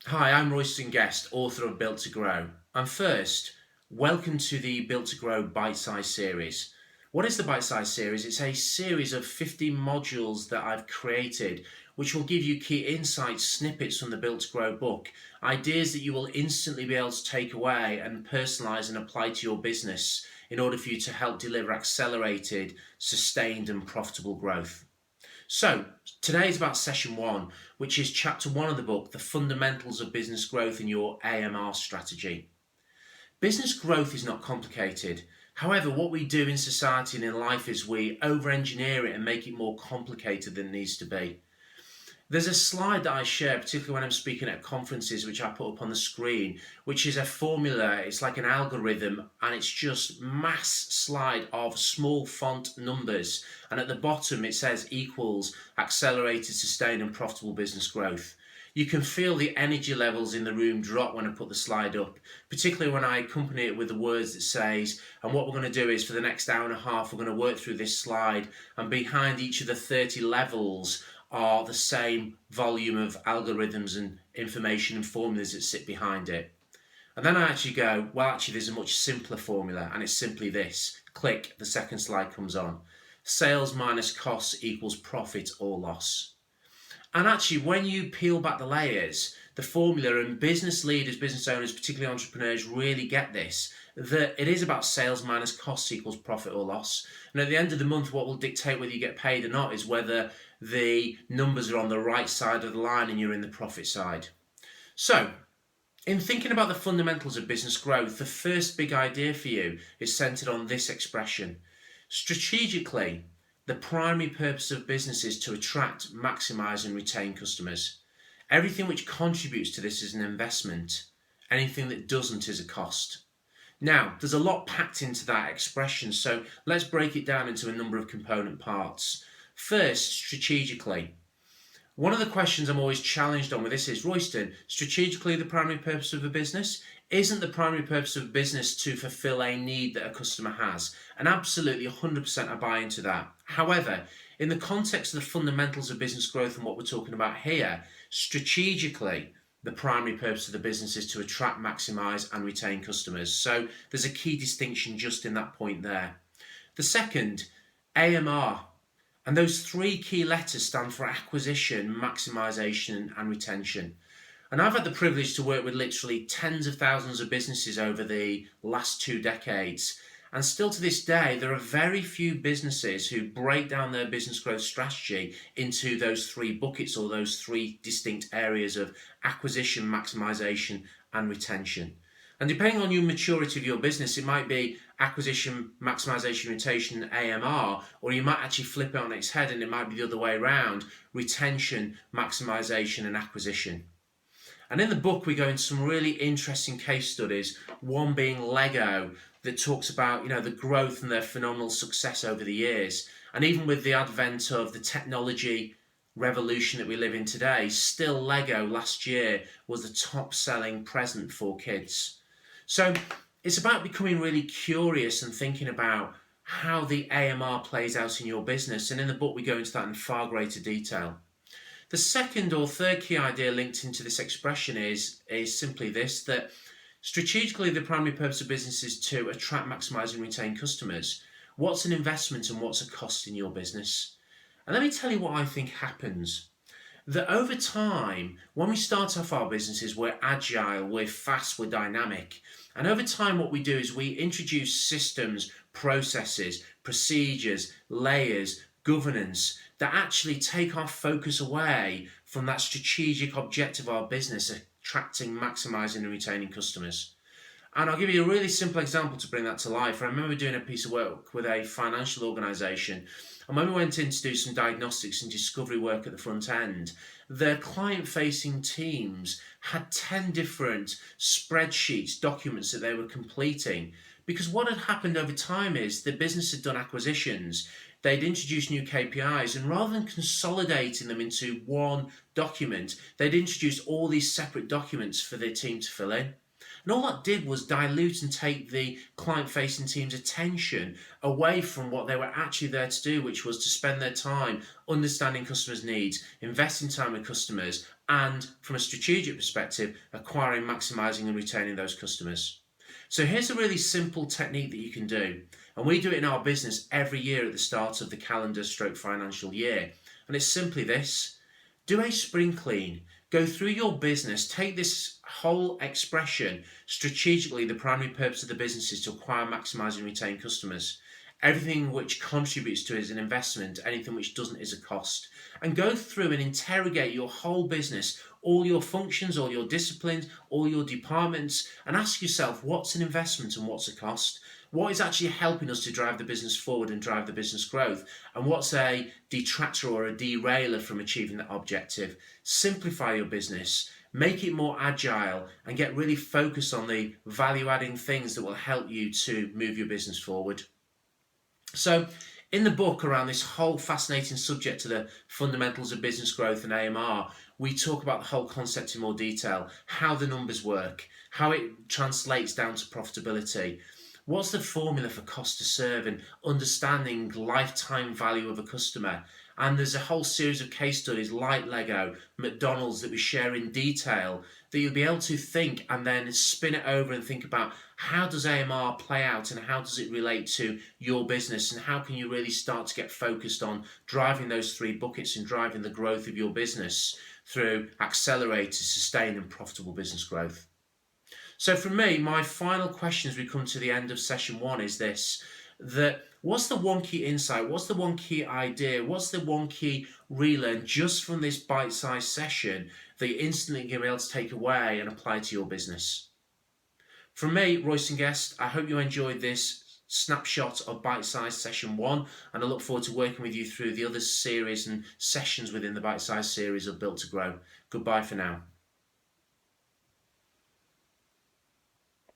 Hi, I'm Royston Guest, author of Built to Grow. And first, welcome to the Built to Grow Bitesize series. What is the Bitesize series? It's a series of 50 modules that I've created which will give you key insights, snippets from the Built to Grow book, ideas that you will instantly be able to take away and personalize and apply to your business in order for you to help deliver accelerated, sustained, and profitable growth. So, today is about session one, which is chapter one of the book, The Fundamentals of Business Growth in Your AMR Strategy. Business growth is not complicated. However, what we do in society and in life is we over engineer it and make it more complicated than it needs to be. There's a slide that I share, particularly when I'm speaking at conferences, which I put up on the screen, which is a formula. It's like an algorithm, and it's just mass slide of small font numbers. And at the bottom, it says equals accelerated, sustained, and profitable business growth. You can feel the energy levels in the room drop when I put the slide up, particularly when I accompany it with the words that says, and what we're going to do is for the next hour and a half, we're going to work through this slide, and behind each of the 30 levels are the same volume of algorithms and information and formulas that sit behind it. And then I actually go, well, actually, there's a much simpler formula, and it's simply this. Click, the second slide comes on. Sales minus costs equals profit or loss. And actually, when you peel back the layers, the formula, and business leaders, business owners, particularly entrepreneurs, really get this, that it is about sales minus costs equals profit or loss. And at the end of the month, what will dictate whether you get paid or not is whether the numbers are on the right side of the line and you're in the profit side. So, in thinking about the fundamentals of business growth, the first big idea for you is centered on this expression. Strategically, the primary purpose of business is to attract, maximize, and retain customers. Everything which contributes to this is an investment. Anything that doesn't is a cost. Now, there's a lot packed into that expression, so let's break it down into a number of component parts. First, strategically. One of the questions I'm always challenged on with this is, Royston, strategically the primary purpose of a business? Isn't the primary purpose of a business to fulfill a need that a customer has? And absolutely 100% I buy into that. However, in the context of the fundamentals of business growth and what we're talking about here, strategically, the primary purpose of the business is to attract, maximize, and retain customers. So there's a key distinction just in that point there. The second, AMR. And those three key letters stand for acquisition, maximization, and retention. And I've had the privilege to work with literally tens of thousands of businesses over the last 2 decades. And still to this day, there are very few businesses who break down their business growth strategy into those three buckets or those three distinct areas of acquisition, maximization, and retention. And depending on your maturity of your business, it might be acquisition, maximization, retention, AMR, or you might actually flip it on its head and it might be the other way around, retention, maximization, and acquisition. And in the book, we go into some really interesting case studies, one being Lego, that talks about, the growth and their phenomenal success over the years. And even with the advent of the technology revolution that we live in today, still Lego last year was the top selling present for kids. So it's about becoming really curious and thinking about how the AMR plays out in your business. And in the book, we go into that in far greater detail. The second or third key idea linked into this expression is simply this, that strategically the primary purpose of business is to attract, maximize, and retain customers. What's an investment and what's a cost in your business? And let me tell you what I think happens. That over time, when we start off our businesses, we're agile, we're fast, we're dynamic. And over time, what we do is we introduce systems, processes, procedures, layers, governance that actually take our focus away from that strategic objective of our business, attracting, maximizing, and retaining customers. And I'll give you a really simple example to bring that to life. I remember doing a piece of work with a financial organisation, and when we went in to do some diagnostics and discovery work at the front end, their client-facing teams had 10 different spreadsheets, documents that they were completing. Because what had happened over time is the business had done acquisitions, they'd introduced new KPIs, and rather than consolidating them into one document, they'd introduced all these separate documents for their team to fill in. And all that did was dilute and take the client-facing team's attention away from what they were actually there to do, which was to spend their time understanding customers' needs, investing time with customers, and from a strategic perspective, acquiring, maximising and retaining those customers. So here's a really simple technique that you can do, and we do it in our business every year at the start of the calendar stroke financial year, and it's simply this. Do a spring clean. Go through your business. Take this whole expression strategically. The primary purpose of the business is to acquire, maximise and retain customers. Everything which contributes to it is an investment. Anything which doesn't is a cost. And go through and interrogate your whole business, all your functions, all your disciplines, all your departments, and ask yourself what's an investment and what's a cost. What is actually helping us to drive the business forward and drive the business growth? And what's a detractor or a derailer from achieving that objective? Simplify your business, make it more agile, and get really focused on the value-adding things that will help you to move your business forward. So, in the book around this whole fascinating subject to the fundamentals of business growth and AMR, we talk about the whole concept in more detail, how the numbers work, how it translates down to profitability. What's the formula for cost to serve and understanding lifetime value of a customer? And there's a whole series of case studies like Lego, McDonald's that we share in detail that you'll be able to think and then spin it over and think about how does AMR play out and how does it relate to your business and how can you really start to get focused on driving those three buckets and driving the growth of your business through accelerated, sustained and profitable business growth. So for me, my final question as we come to the end of session 1 is this, that what's the one key insight, what's the one key idea, what's the one key relearn just from this bite-sized session that you instantly going to be able to take away and apply to your business? From me, Royce and Guest, I hope you enjoyed this snapshot of bite-sized session 1, and I look forward to working with you through the other series and sessions within the bite-sized series of Built to Grow. Goodbye for now.